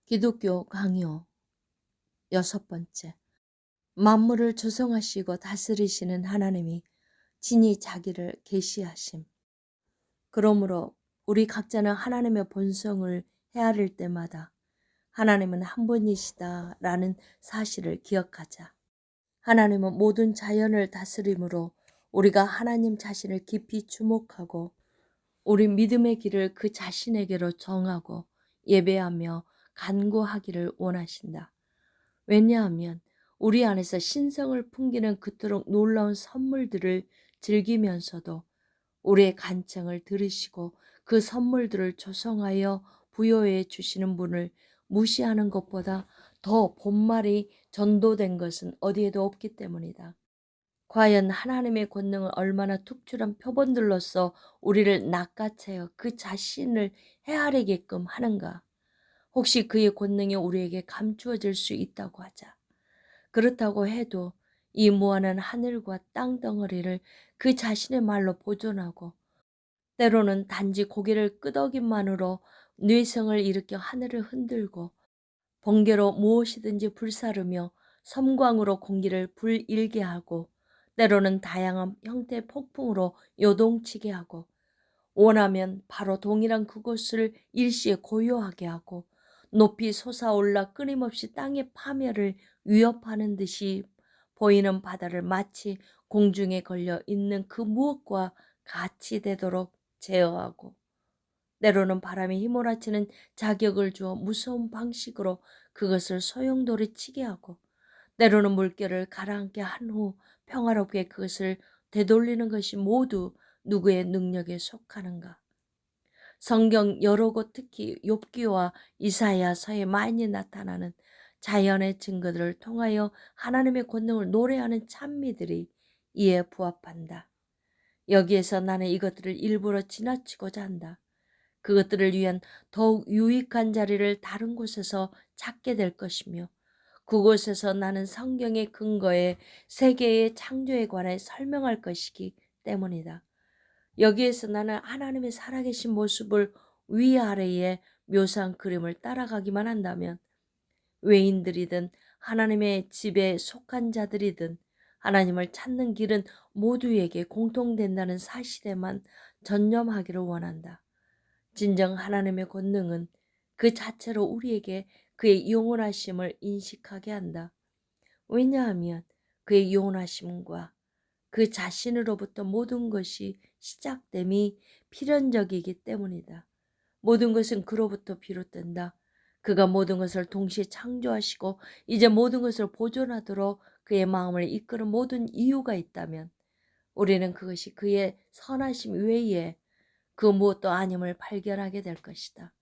기독교 강요 여섯 번째. 만물을 조성하시고 다스리시는 하나님이 친히 자기를 계시하심. 그러므로 우리 각자는 하나님의 본성을 헤아릴 때마다 하나님은 한 분이시다라는 사실을 기억하자. 하나님은 모든 자연을 다스림으로 우리가 하나님 자신을 깊이 주목하고 우리 믿음의 길을 그 자신에게로 정하고 예배하며 간구하기를 원하신다. 왜냐하면 우리 안에서 신성을 풍기는 그토록 놀라운 선물들을 즐기면서도 우리의 간청을 들으시고 그 선물들을 조성하여 부여해 주시는 분을 무시하는 것보다 더 본말이 전도된 것은 어디에도 없기 때문이다. 과연 하나님의 권능을 얼마나 특출한 표본들로서 우리를 낚아채어 그 자신을 헤아리게끔 하는가? 혹시 그의 권능이 우리에게 감추어질 수 있다고 하자. 그렇다고 해도 이 무한한 하늘과 땅 덩어리를 그 자신의 말로 보존하고 때로는 단지 고개를 끄덕임만으로 뇌성을 일으켜 하늘을 흔들고 번개로 무엇이든지 불사르며 섬광으로 공기를 불일게 하고 때로는 다양한 형태의 폭풍으로 요동치게 하고 원하면 바로 동일한 그곳을 일시에 고요하게 하고 높이 솟아올라 끊임없이 땅의 파멸을 위협하는 듯이 보이는 바다를 마치 공중에 걸려 있는 그 무엇과 같이 되도록 제어하고 때로는 바람이 휘몰아치는 자격을 주어 무서운 방식으로 그것을 소용돌이 치게 하고 때로는 물결을 가라앉게 한 후 평화롭게 그것을 되돌리는 것이 모두 누구의 능력에 속하는가? 성경 여러 곳 특히 욥기와 이사야서에 많이 나타나는 자연의 증거들을 통하여 하나님의 권능을 노래하는 찬미들이 이에 부합한다. 여기에서 나는 이것들을 일부러 지나치고자 한다. 그것들을 위한 더욱 유익한 자리를 다른 곳에서 찾게 될 것이며 그곳에서 나는 성경의 근거에 세계의 창조에 관해 설명할 것이기 때문이다. 여기에서 나는 하나님의 살아계신 모습을 위아래에 묘사한 그림을 따라가기만 한다면 외인들이든 하나님의 집에 속한 자들이든 하나님을 찾는 길은 모두에게 공통된다는 사실에만 전념하기를 원한다. 진정 하나님의 권능은 그 자체로 우리에게 그의 영원하심을 인식하게 한다. 왜냐하면 그의 영원하심과 그 자신으로부터 모든 것이 시작됨이 필연적이기 때문이다. 모든 것은 그로부터 비롯된다. 그가 모든 것을 동시에 창조하시고 이제 모든 것을 보존하도록 그의 마음을 이끄는 모든 이유가 있다면 우리는 그것이 그의 선하심 외에 그 무엇도 아님을 발견하게 될 것이다.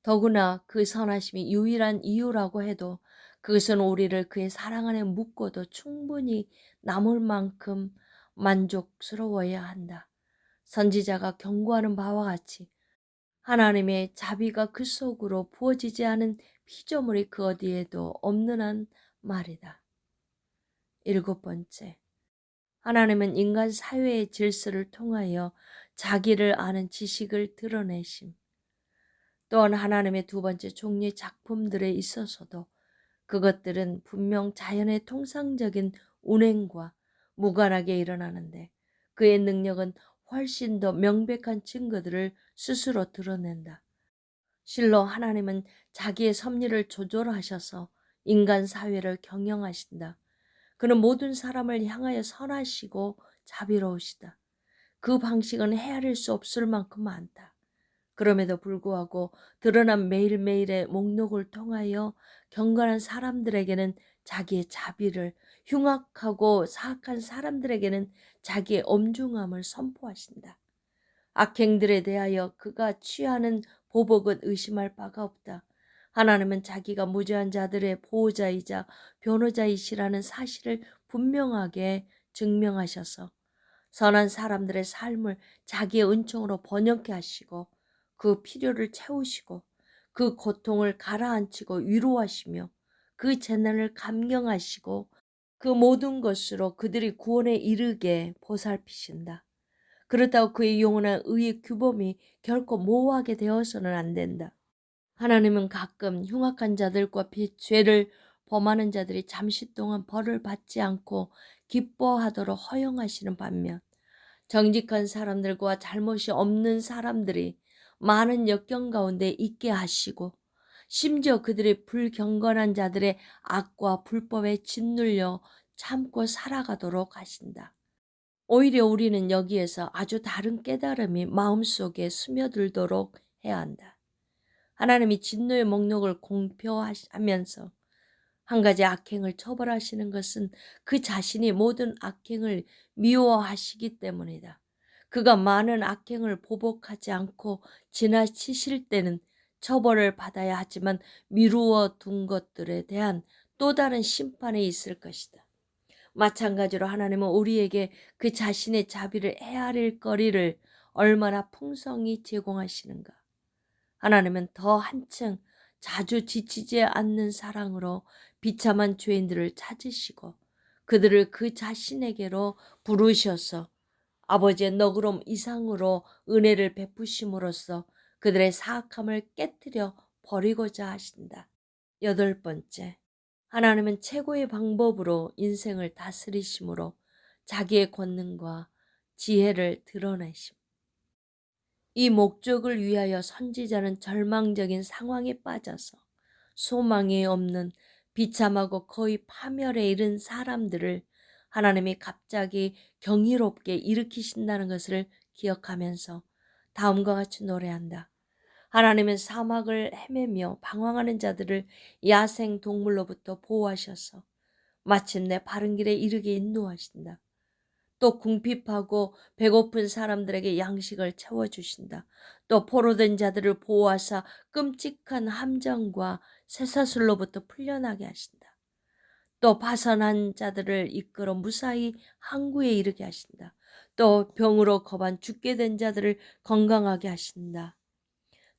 더구나 그 선하심이 유일한 이유라고 해도 그것은 우리를 그의 사랑 안에 묶어도 충분히 남을 만큼 만족스러워야 한다. 선지자가 경고하는 바와 같이 하나님의 자비가 그 속으로 부어지지 않은 피조물이 그 어디에도 없는 한 말이다. 일곱 번째, 하나님은 인간 사회의 질서를 통하여 자기를 아는 지식을 드러내심. 또한 하나님의 두 번째 종류의 작품들에 있어서도 그것들은 분명 자연의 통상적인 운행과 무관하게 일어나는데 그의 능력은 훨씬 더 명백한 증거들을 스스로 드러낸다. 실로 하나님은 자기의 섭리를 조절하셔서 인간 사회를 경영하신다. 그는 모든 사람을 향하여 선하시고 자비로우시다. 그 방식은 헤아릴 수 없을 만큼 많다. 그럼에도 불구하고 드러난 매일매일의 목록을 통하여 경건한 사람들에게는 자기의 자비를, 흉악하고 사악한 사람들에게는 자기의 엄중함을 선포하신다. 악행들에 대하여 그가 취하는 보복은 의심할 바가 없다. 하나님은 자기가 무죄한 자들의 보호자이자 변호자이시라는 사실을 분명하게 증명하셔서 선한 사람들의 삶을 자기의 은총으로 번영케 하시고 그 필요를 채우시고 그 고통을 가라앉히고 위로하시며 그 재난을 감경하시고 그 모든 것으로 그들이 구원에 이르게 보살피신다. 그렇다고 그의 영원한 의의 규범이 결코 모호하게 되어서는 안 된다. 하나님은 가끔 흉악한 자들과 죄를 범하는 자들이 잠시 동안 벌을 받지 않고 기뻐하도록 허용하시는 반면, 정직한 사람들과 잘못이 없는 사람들이 많은 역경 가운데 있게 하시고, 심지어 그들이 불경건한 자들의 악과 불법에 짓눌려 참고 살아가도록 하신다. 오히려 우리는 여기에서 아주 다른 깨달음이 마음속에 스며들도록 해야 한다. 하나님이 진노의 목록을 공표하면서 한 가지 악행을 처벌하시는 것은 그 자신이 모든 악행을 미워하시기 때문이다. 그가 많은 악행을 보복하지 않고 지나치실 때는 처벌을 받아야 하지만 미루어 둔 것들에 대한 또 다른 심판이 있을 것이다. 마찬가지로 하나님은 우리에게 그 자신의 자비를 헤아릴 거리를 얼마나 풍성히 제공하시는가. 하나님은 더 한층 자주 지치지 않는 사랑으로 비참한 죄인들을 찾으시고 그들을 그 자신에게로 부르셔서 아버지의 너그러움 이상으로 은혜를 베푸심으로써 그들의 사악함을 깨뜨려 버리고자 하신다. 8번째, 하나님은 최고의 방법으로 인생을 다스리심으로 자기의 권능과 지혜를 드러내심. 이 목적을 위하여 선지자는 절망적인 상황에 빠져서 소망이 없는 비참하고 거의 파멸에 이른 사람들을 하나님이 갑자기 경이롭게 일으키신다는 것을 기억하면서 다음과 같이 노래한다. 하나님은 사막을 헤매며 방황하는 자들을 야생 동물로부터 보호하셔서 마침내 바른 길에 이르게 인도하신다. 또 궁핍하고 배고픈 사람들에게 양식을 채워주신다. 또 포로된 자들을 보호하사 끔찍한 함정과 쇠사슬로부터 풀려나게 하신다. 또 파선한 자들을 이끌어 무사히 항구에 이르게 하신다. 또 병으로 거반 죽게 된 자들을 건강하게 하신다.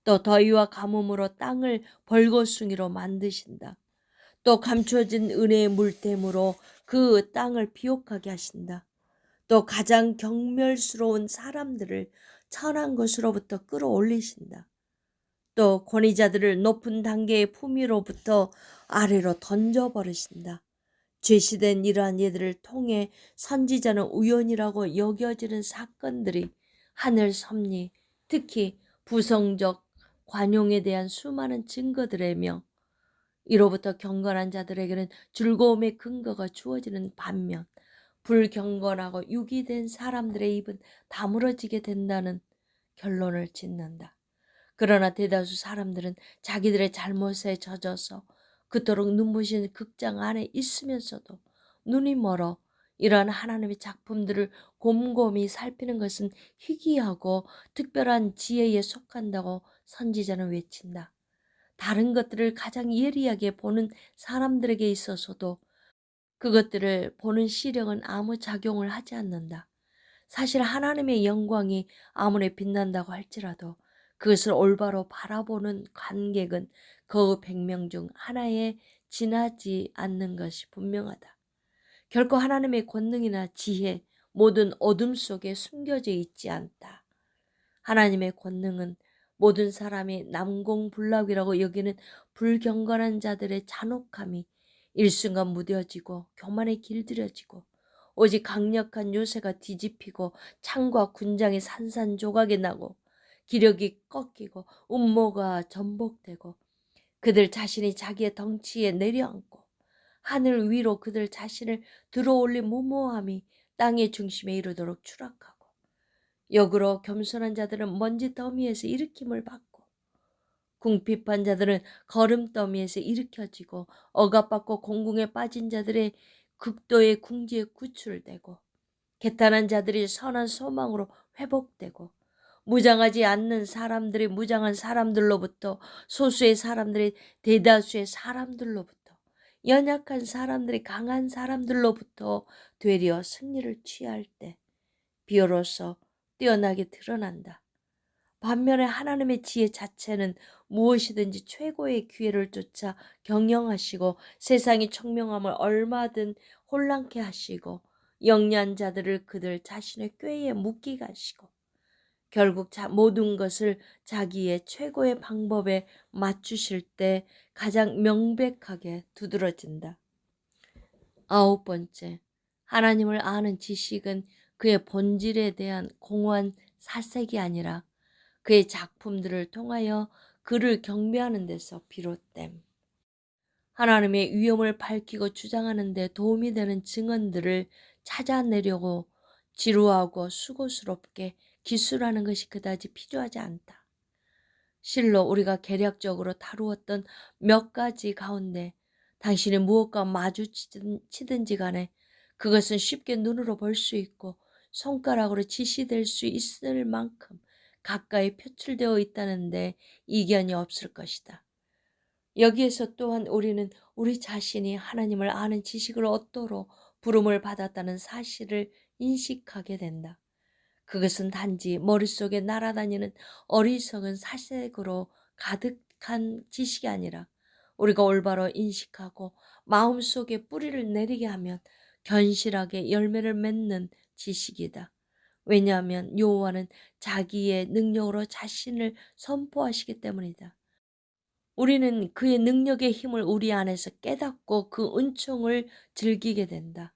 또 더위와 가뭄으로 땅을 벌거숭이로 만드신다. 또 감춰진 은혜의 물샘으로 그 땅을 비옥하게 하신다. 또 가장 경멸스러운 사람들을 천한 곳으로부터 끌어올리신다. 또 권위자들을 높은 단계의 품위로부터 아래로 던져버리신다. 죄시된 이러한 예들을 통해 선지자는 우연이라고 여겨지는 사건들이 하늘 섭리, 특히 부성적 관용에 대한 수많은 증거들이며 이로부터 경건한 자들에게는 즐거움의 근거가 주어지는 반면 불경건하고 유기된 사람들의 입은 다물어지게 된다는 결론을 짓는다. 그러나 대다수 사람들은 자기들의 잘못에 젖어서 그토록 눈부신 극장 안에 있으면서도 눈이 멀어 이러한 하나님의 작품들을 곰곰이 살피는 것은 희귀하고 특별한 지혜에 속한다고 선지자는 외친다. 다른 것들을 가장 예리하게 보는 사람들에게 있어서도 그것들을 보는 시력은 아무 작용을 하지 않는다. 사실 하나님의 영광이 아무리 빛난다고 할지라도 그것을 올바로 바라보는 관객은 거의 100명 중 하나에 지나지 않는 것이 분명하다. 결코 하나님의 권능이나 지혜, 모든 어둠 속에 숨겨져 있지 않다. 하나님의 권능은 모든 사람이 남공불락이라고 여기는 불경건한 자들의 잔혹함이 일순간 무뎌지고 교만에 길들여지고 오직 강력한 요새가 뒤집히고 창과 군장이 산산조각이 나고 기력이 꺾이고 음모가 전복되고 그들 자신이 자기의 덩치에 내려앉고 하늘 위로 그들 자신을 들어올린 무모함이 땅의 중심에 이르도록 추락하고 역으로 겸손한 자들은 먼지 더미에서 일으킴을 받고 궁핍한 자들은 거름더미에서 일으켜지고 억압받고 공궁에 빠진 자들의 극도의 궁지에 구출되고 개탄한 자들이 선한 소망으로 회복되고 무장하지 않는 사람들이 무장한 사람들로부터 소수의 사람들이 대다수의 사람들로부터 연약한 사람들이 강한 사람들로부터 되려 승리를 취할 때 비로소 뛰어나게 드러난다. 반면에 하나님의 지혜 자체는 무엇이든지 최고의 기회를 쫓아 경영하시고 세상의 청명함을 얼마든 혼란케 하시고 영리한 자들을 그들 자신의 꾀에 묶이게 하시고 결국 모든 것을 자기의 최고의 방법에 맞추실 때 가장 명백하게 두드러진다. 아홉 번째, 하나님을 아는 지식은 그의 본질에 대한 공허한 사색이 아니라 그의 작품들을 통하여 그를 경배하는 데서 비롯됨. 하나님의 위엄을 밝히고 주장하는 데 도움이 되는 증언들을 찾아내려고 지루하고 수고스럽게 기술하는 것이 그다지 필요하지 않다. 실로 우리가 개략적으로 다루었던 몇 가지 가운데 당신이 무엇과 마주치든지 간에 그것은 쉽게 눈으로 볼 수 있고 손가락으로 지시될 수 있을 만큼 가까이 표출되어 있다는데 이견이 없을 것이다. 여기에서 또한 우리는 우리 자신이 하나님을 아는 지식을 얻도록 부름을 받았다는 사실을 인식하게 된다. 그것은 단지 머릿속에 날아다니는 어리석은 사색으로 가득한 지식이 아니라 우리가 올바로 인식하고 마음속에 뿌리를 내리게 하면 견실하게 열매를 맺는 지식이다. 왜냐하면 여호와는 자기의 능력으로 자신을 선포하시기 때문이다. 우리는 그의 능력의 힘을 우리 안에서 깨닫고 그 은총을 즐기게 된다.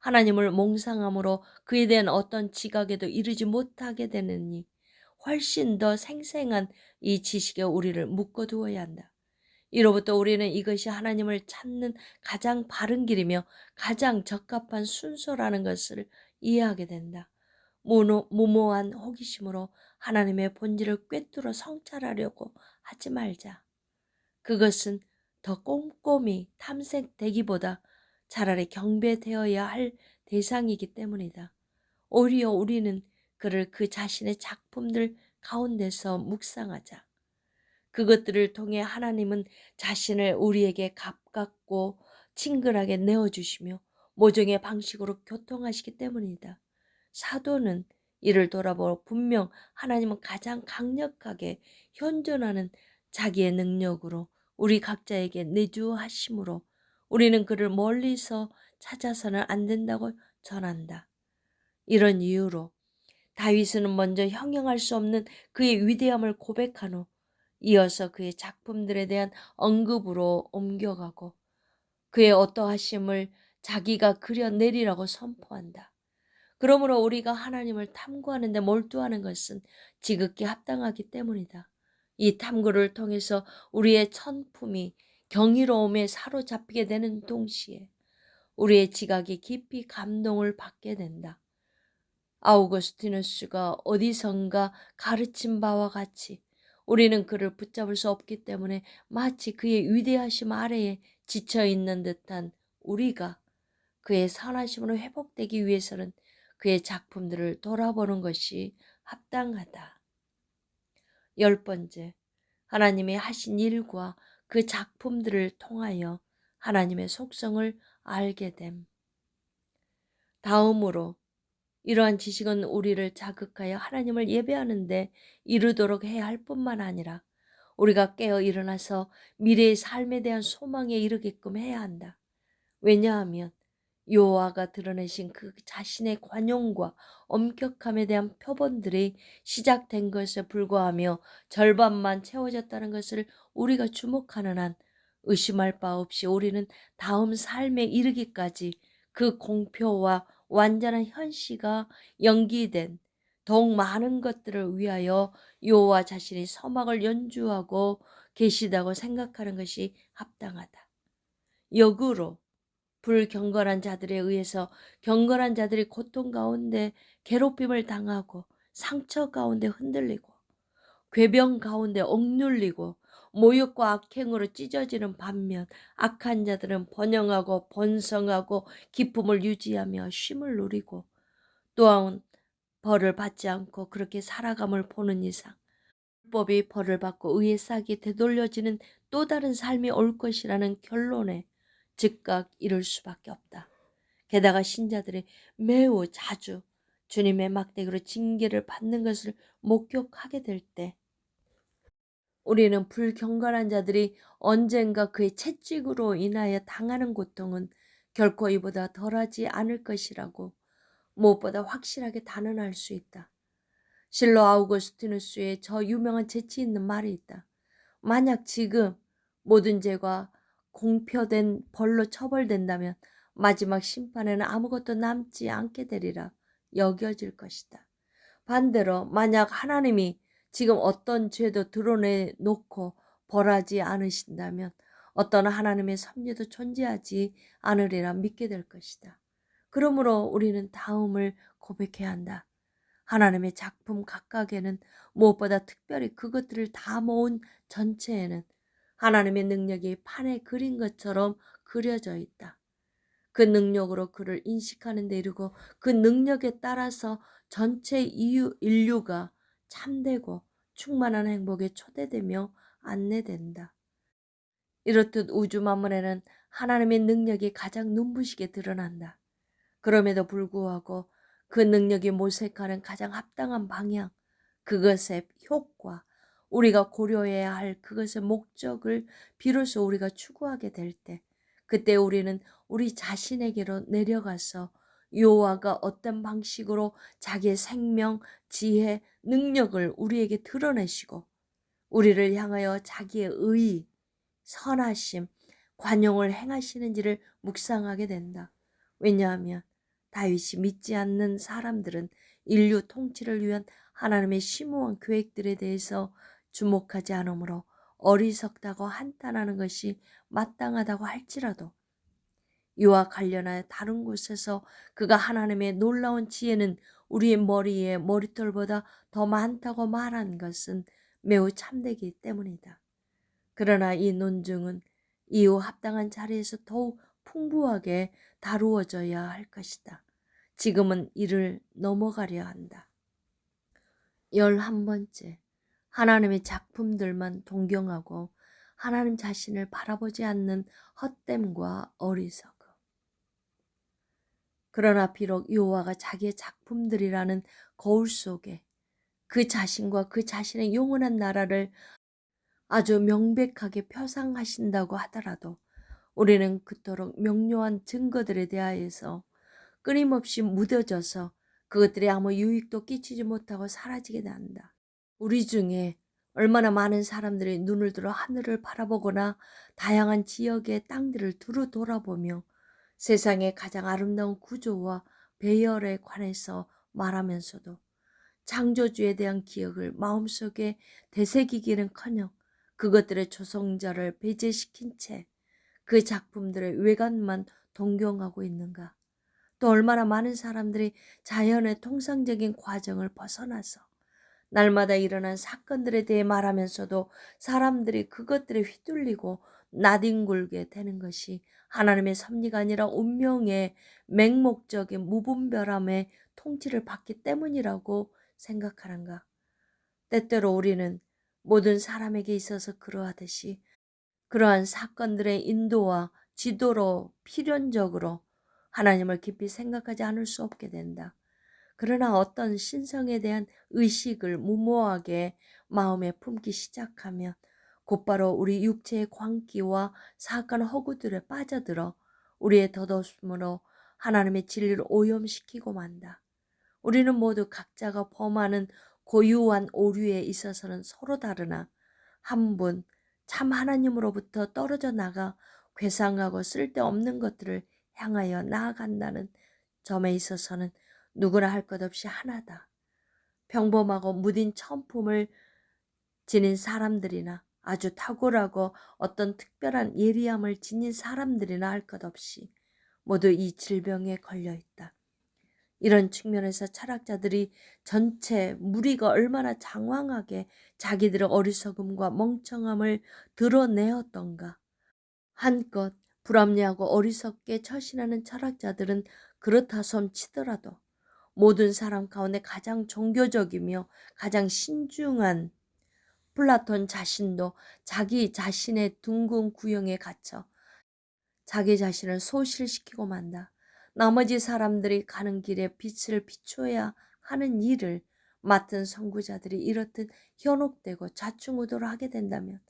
하나님을 몽상함으로 그에 대한 어떤 지각에도 이르지 못하게 되느니 훨씬 더 생생한 이 지식에 우리를 묶어두어야 한다. 이로부터 우리는 이것이 하나님을 찾는 가장 바른 길이며 가장 적합한 순서라는 것을 이해하게 된다. 무모한 호기심으로 하나님의 본질을 꿰뚫어 성찰하려고 하지 말자. 그것은 더 꼼꼼히 탐색되기보다 차라리 경배되어야 할 대상이기 때문이다. 오히려 우리는 그를 그 자신의 작품들 가운데서 묵상하자. 그것들을 통해 하나님은 자신을 우리에게 가깝고 친근하게 내어주시며 모종의 방식으로 교통하시기 때문이다. 사도는 이를 돌아보고 분명 하나님은 가장 강력하게 현존하는 자기의 능력으로 우리 각자에게 내주하심으로 우리는 그를 멀리서 찾아서는 안 된다고 전한다. 이런 이유로 다윗은 먼저 형용할 수 없는 그의 위대함을 고백한 후 이어서 그의 작품들에 대한 언급으로 옮겨가고 그의 어떠하심을 자기가 그려내리라고 선포한다. 그러므로 우리가 하나님을 탐구하는 데 몰두하는 것은 지극히 합당하기 때문이다. 이 탐구를 통해서 우리의 천품이 경이로움에 사로잡히게 되는 동시에 우리의 지각이 깊이 감동을 받게 된다. 아우구스티누스가 어디선가 가르친 바와 같이 우리는 그를 붙잡을 수 없기 때문에 마치 그의 위대하심 아래에 지쳐있는 듯한 우리가 그의 선하심으로 회복되기 위해서는 그의 작품들을 돌아보는 것이 합당하다. 열 번째, 하나님의 하신 일과 그 작품들을 통하여 하나님의 속성을 알게 됨. 다음으로 이러한 지식은 우리를 자극하여 하나님을 예배하는데 이르도록 해야 할 뿐만 아니라 우리가 깨어 일어나서 미래의 삶에 대한 소망에 이르게끔 해야 한다. 왜냐하면 여호와가 드러내신 그 자신의 관용과 엄격함에 대한 표본들이 시작된 것에 불과하며 절반만 채워졌다는 것을 우리가 주목하는 한 의심할 바 없이 우리는 다음 삶에 이르기까지 그 공표와 완전한 현시가 연기된 더욱 많은 것들을 위하여 여호와 자신이 서막을 연주하고 계시다고 생각하는 것이 합당하다. 역으로 불경건한 자들에 의해서 경건한 자들이 고통 가운데 괴롭힘을 당하고 상처 가운데 흔들리고 궤병 가운데 억눌리고 모욕과 악행으로 찢어지는 반면 악한 자들은 번영하고 번성하고 기쁨을 유지하며 쉼을 누리고 또한 벌을 받지 않고 그렇게 살아감을 보는 이상 법이 벌을 받고 의의 싹이 되돌려지는 또 다른 삶이 올 것이라는 결론에 즉각 이를 수밖에 없다. 게다가 신자들이 매우 자주 주님의 막대기로 징계를 받는 것을 목격하게 될 때 우리는 불경건한 자들이 언젠가 그의 채찍으로 인하여 당하는 고통은 결코 이보다 덜하지 않을 것이라고 무엇보다 확실하게 단언할 수 있다. 실로 아우구스티누스의 저 유명한 재치 있는 말이 있다. 만약 지금 모든 죄가 공표된 벌로 처벌된다면 마지막 심판에는 아무것도 남지 않게 되리라 여겨질 것이다. 반대로 만약 하나님이 지금 어떤 죄도 드러내놓고 벌하지 않으신다면 어떤 하나님의 섭리도 존재하지 않으리라 믿게 될 것이다. 그러므로 우리는 다음을 고백해야 한다. 하나님의 작품 각각에는 무엇보다 특별히 그것들을 다 모은 전체에는 하나님의 능력이 판에 그린 것처럼 그려져 있다. 그 능력으로 그를 인식하는 데 이르고 그 능력에 따라서 전체 인류가 참되고 충만한 행복에 초대되며 안내된다. 이렇듯 우주 만물에는 하나님의 능력이 가장 눈부시게 드러난다. 그럼에도 불구하고 그 능력이 모색하는 가장 합당한 방향, 그것의 효과, 우리가 고려해야 할 그것의 목적을 비로소 우리가 추구하게 될 때, 그때 우리는 우리 자신에게로 내려가서 여호와가 어떤 방식으로 자기의 생명, 지혜, 능력을 우리에게 드러내시고 우리를 향하여 자기의 의, 선하심, 관용을 행하시는지를 묵상하게 된다. 왜냐하면 다윗이 믿지 않는 사람들은 인류 통치를 위한 하나님의 심오한 계획들에 대해서 주목하지 않으므로 어리석다고 한탄하는 것이 마땅하다고 할지라도 이와 관련하여 다른 곳에서 그가 하나님의 놀라운 지혜는 우리의 머리에 머릿돌보다 더 많다고 말한 것은 매우 참되기 때문이다. 그러나 이 논증은 이후 합당한 자리에서 더욱 풍부하게 다루어져야 할 것이다. 지금은 이를 넘어가려 한다. 11번째, 하나님의 작품들만 동경하고 하나님 자신을 바라보지 않는 헛됨과 어리석음. 그러나 비록 여호와가 자기의 작품들이라는 거울 속에 그 자신과 그 자신의 영원한 나라를 아주 명백하게 표상하신다고 하더라도 우리는 그토록 명료한 증거들에 대하여서 끊임없이 무뎌져서 그것들이 아무 유익도 끼치지 못하고 사라지게 된다. 우리 중에 얼마나 많은 사람들이 눈을 들어 하늘을 바라보거나 다양한 지역의 땅들을 두루 돌아보며 세상의 가장 아름다운 구조와 배열에 관해서 말하면서도 창조주에 대한 기억을 마음속에 되새기기는커녕 그것들의 조성자를 배제시킨 채 그 작품들의 외관만 동경하고 있는가? 또 얼마나 많은 사람들이 자연의 통상적인 과정을 벗어나서 날마다 일어난 사건들에 대해 말하면서도 사람들이 그것들에 휘둘리고 나뒹굴게 되는 것이 하나님의 섭리가 아니라 운명의 맹목적인 무분별함의 통치를 받기 때문이라고 생각하는가? 때때로 우리는 모든 사람에게 있어서 그러하듯이 그러한 사건들의 인도와 지도로 필연적으로 하나님을 깊이 생각하지 않을 수 없게 된다. 그러나 어떤 신성에 대한 의식을 무모하게 마음에 품기 시작하면 곧바로 우리 육체의 광기와 사악한 허구들에 빠져들어 우리의 덧없음으로 하나님의 진리를 오염시키고 만다. 우리는 모두 각자가 범하는 고유한 오류에 있어서는 서로 다르나 한 분 참 하나님으로부터 떨어져 나가 괴상하고 쓸데없는 것들을 향하여 나아간다는 점에 있어서는 누구나 할 것 없이 하나다. 평범하고 무딘 천품을 지닌 사람들이나 아주 탁월하고 어떤 특별한 예리함을 지닌 사람들이나 할 것 없이 모두 이 질병에 걸려 있다. 이런 측면에서 철학자들이 전체 무리가 얼마나 장황하게 자기들의 어리석음과 멍청함을 드러내었던가. 한껏 불합리하고 어리석게 처신하는 철학자들은 그렇다 손치더라도 모든 사람 가운데 가장 종교적이며 가장 신중한 플라톤 자신도 자기 자신의 둥근 구형에 갇혀 자기 자신을 소실시키고 만다. 나머지 사람들이 가는 길에 빛을 비춰야 하는 일을 맡은 선구자들이 이렇듯 현혹되고 좌충우돌을 하게 된다면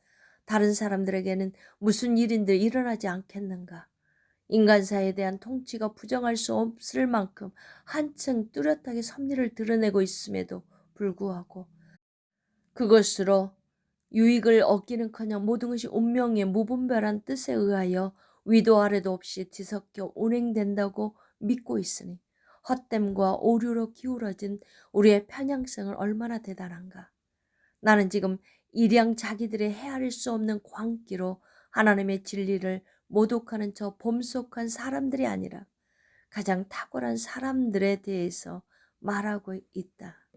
다른 사람들에게는 무슨 일인들 일어나지 않겠는가? 인간사에 대한 통치가 부정할 수 없을 만큼 한층 뚜렷하게 섭리를 드러내고 있음에도 불구하고 그것으로 유익을 얻기는커녕 모든 것이 운명의 무분별한 뜻에 의하여 위도 아래도 없이 뒤섞여 운행된다고 믿고 있으니 헛됨과 오류로 기울어진 우리의 편향성은 얼마나 대단한가. 나는 지금 일양 자기들의 헤아릴 수 없는 광기로 하나님의 진리를 모독하는 저 범속한 사람들이 아니라 가장 탁월한 사람들에 대해서 말하고 있다.